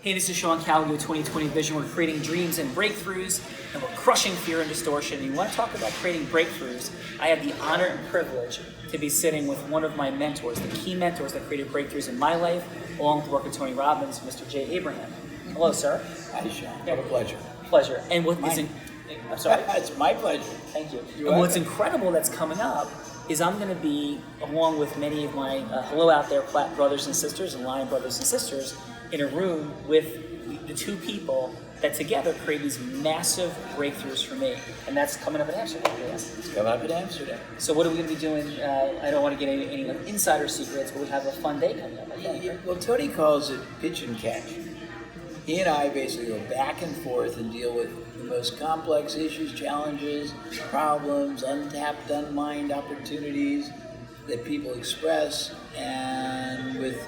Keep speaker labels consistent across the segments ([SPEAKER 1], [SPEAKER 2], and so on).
[SPEAKER 1] Hey, this is Sean Callagy with 2020 Vision. We're creating dreams and breakthroughs, and we're crushing fear and distortion. And you want to talk about creating breakthroughs? I have the honor and privilege to be sitting with one of my mentors, the key mentors that created breakthroughs in my life, along with the work of Tony Robbins, Mr. Jay Abraham. Hello, sir.
[SPEAKER 2] Hi, Sean. What a pleasure.
[SPEAKER 1] Pleasure. And what is I'm sorry.
[SPEAKER 2] It's my pleasure.
[SPEAKER 1] Thank you. And what's incredible that's coming up is I'm going to be, along with many of my Hello Out There Platt brothers and sisters and Lion brothers and sisters, in a room with the two people that together create these massive breakthroughs for me. And that's coming up in Amsterdam. Yes?
[SPEAKER 2] It's coming up in Amsterdam.
[SPEAKER 1] So what are we going to be doing? I don't want to get any insider secrets, but we have a fun day coming up, I think. Right?
[SPEAKER 2] Well, Tony calls it pitch and catch. He and I basically go back and forth and deal with the most complex issues, challenges, problems, untapped, unmined opportunities that people express. And with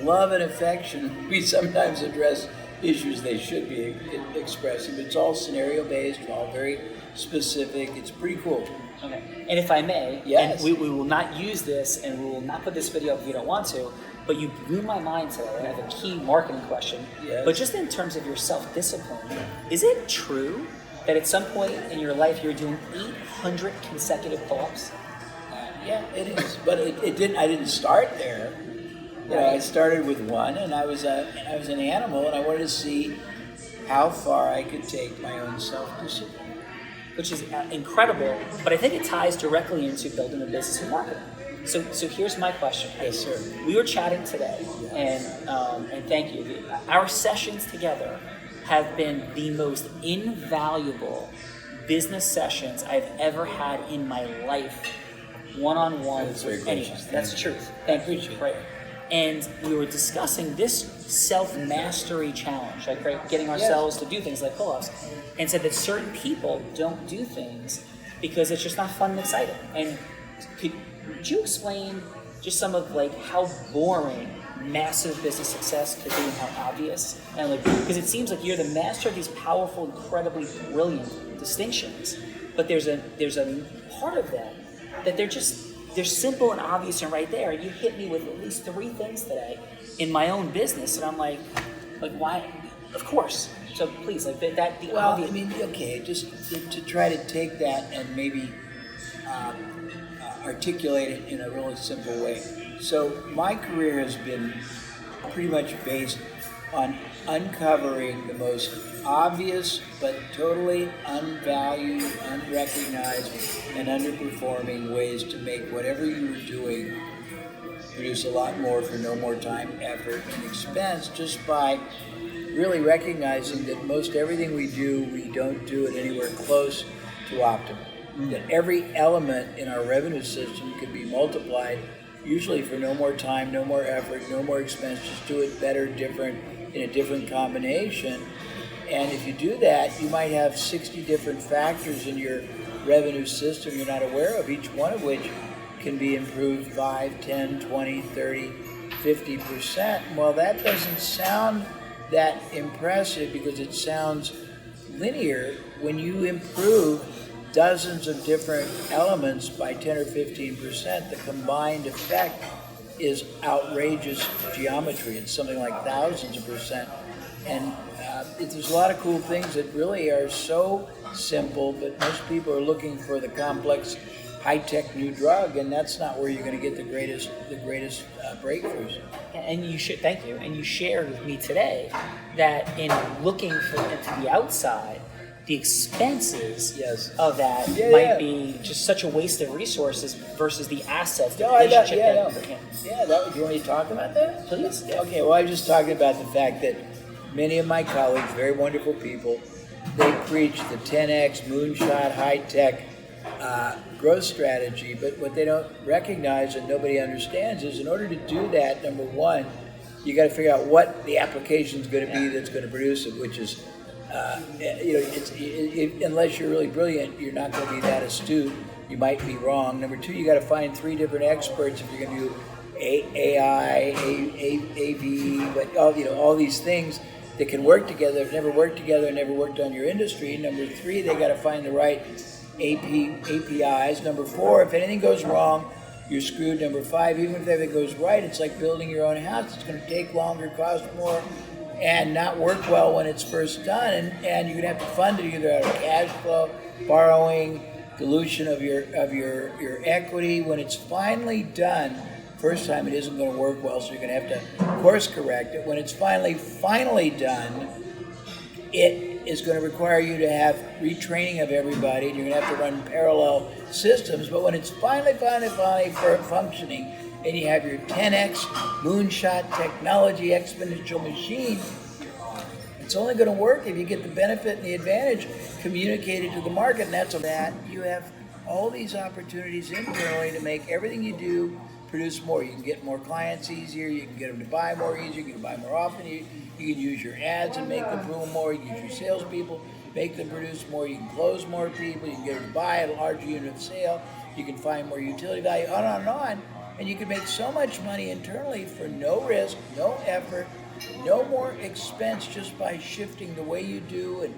[SPEAKER 2] love and affection, we sometimes address issues they should be expressing. But it's all scenario-based, all very specific. It's pretty cool.
[SPEAKER 1] Okay. And if I may,
[SPEAKER 2] yes.
[SPEAKER 1] And we will not use this, and we will not put this video up if you don't want to, but you blew my mind today. I have a key marketing question.
[SPEAKER 2] Yes.
[SPEAKER 1] But just in terms of your self-discipline, is it true that at some point in your life you're doing 800 consecutive pull-ups?
[SPEAKER 2] Yeah, it is. But it didn't. I didn't start there. You know, I started with one, and I was an animal, and I wanted to see how far I could take my own self-discipline.
[SPEAKER 1] Which is incredible, but I think it ties directly into building a business and marketing. So here's my question.
[SPEAKER 2] Yes, sir.
[SPEAKER 1] We were chatting today, and thank you. Our sessions together have been the most invaluable business sessions I've ever had in my life, one-on-one with anyone. That's the truth. Thank you. Right. And we were discussing this self-mastery challenge, like getting ourselves to do things like pull-ups, and said that certain people don't do things because it's just not fun and exciting. And could you explain just some of like how boring massive business success could be and how obvious? And like, because it seems like you're the master of these powerful, incredibly brilliant distinctions, but there's a part of them that they're simple and obvious and right there. And you hit me with at least 3 things today in my own business, and I'm like why? Of course. So please, like that.
[SPEAKER 2] Well, obvious. I mean, okay, just to try to take that and maybe articulate it in a really simple way. So my career has been pretty much based on uncovering the most obvious but totally unvalued, unrecognized, and underperforming ways to make whatever you were doing produce a lot more for no more time, effort, and expense, just by really recognizing that most everything we do, we don't do it anywhere close to optimal. That every element in our revenue system could be multiplied, usually for no more time, no more effort, no more expense, just do it better, different, in a different combination. And if you do that, you might have 60 different factors in your revenue system you're not aware of, each one of which can be improved 5, 10, 20, 30, 50%. Well, that doesn't sound that impressive because it sounds linear. When you improve dozens of different elements by 10 or 15%, the combined effect is outrageous geometry. It's something like thousands of percent. And there's a lot of cool things that really are so simple, but most people are looking for the complex, high-tech new drug, and that's not where you're going to get the greatest breakthroughs.
[SPEAKER 1] And you should, thank you. And you shared with me today that in looking into the outside, the expenses of that might be just such a waste of resources versus the assets.
[SPEAKER 2] Do you want me to talk about that?
[SPEAKER 1] Please.
[SPEAKER 2] Yeah. Okay, well, I'm just talking about the fact that many of my colleagues, very wonderful people, they preach the 10x moonshot high-tech growth strategy, but what they don't recognize and nobody understands is in order to do that, number one, you got to figure out what the application is going to be that's going to produce it, which is unless you're really brilliant, you're not going to be that astute. You might be wrong. Number two, you got to find 3 different experts if you're going to do AI, AV, but all these things that can work together. Have never worked together, never worked on your industry. Number 3, they got to find the right APIs. Number 4, if anything goes wrong, you're screwed. Number 5, even if everything goes right, it's like building your own house. It's going to take longer, cost more, and not work well when it's first done, and you're gonna have to fund it either out of cash flow, borrowing, dilution of your equity. When it's finally done, first time it isn't going to work well, so you're going to have to course correct it. When it's finally done, it is going to require you to have retraining of everybody, and you're going to have to run parallel systems. But when it's finally functioning, and you have your 10x moonshot technology exponential machine, it's only going to work if you get the benefit and the advantage communicated to the market, and that's that you have all these opportunities internally to make everything you do produce more. You can get more clients easier, you can get them to buy more easier, you can buy more often, you can use your ads and make them grow more, you can use your salespeople, make them produce more, you can close more people, you can get them to buy a larger unit of sale, you can find more utility value, on and on, and you can make so much money internally for no risk, no effort, no more expense, just by shifting the way you do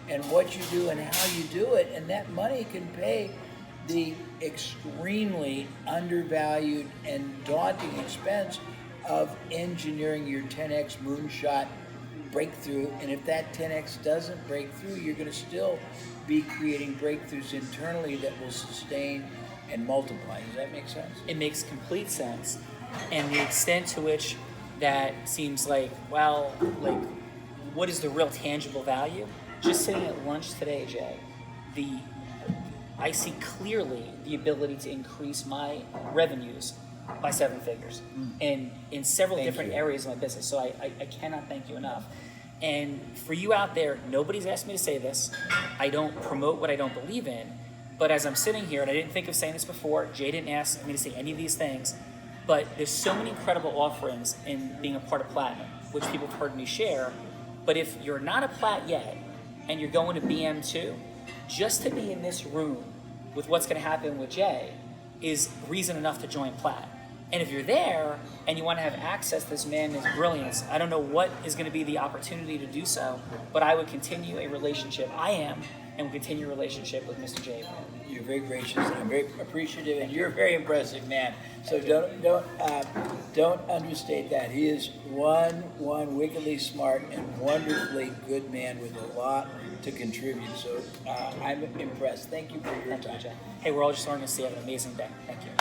[SPEAKER 2] and what you do and how you do it, and that money can pay the extremely undervalued and daunting expense of engineering your 10x moonshot breakthrough. And if that 10x doesn't break through, you're going to still be creating breakthroughs internally that will sustain and multiply. Does that make sense?
[SPEAKER 1] It makes complete sense. And the extent to which that seems like, well, like, what is the real tangible value? Just sitting at lunch today, Jay, I see clearly the ability to increase my revenues by 7 figures and in several different areas of my business. So I cannot thank you enough. And for you out there, nobody's asked me to say this. I don't promote what I don't believe in. But as I'm sitting here, and I didn't think of saying this before, Jay didn't ask me to say any of these things, but there's so many incredible offerings in being a part of Platinum, which people have heard me share. But if you're not a Plat yet, and you're going to BM2, just to be in this room with what's going to happen with Jay is reason enough to join Plat. And if you're there and you want to have access to this man and his brilliance, I don't know what is going to be the opportunity to do so, but I would continue a relationship. I am, and will continue a relationship with Mr. Jay.
[SPEAKER 2] You're very gracious, and I'm very appreciative, and you're a very impressive man. So don't understate that. He is one wickedly smart and wonderfully good man with a lot to contribute. So I'm impressed. Thank you for your time.
[SPEAKER 1] Thank you, Jay. Hey, we're all just learning to see. Have an amazing day. Thank you.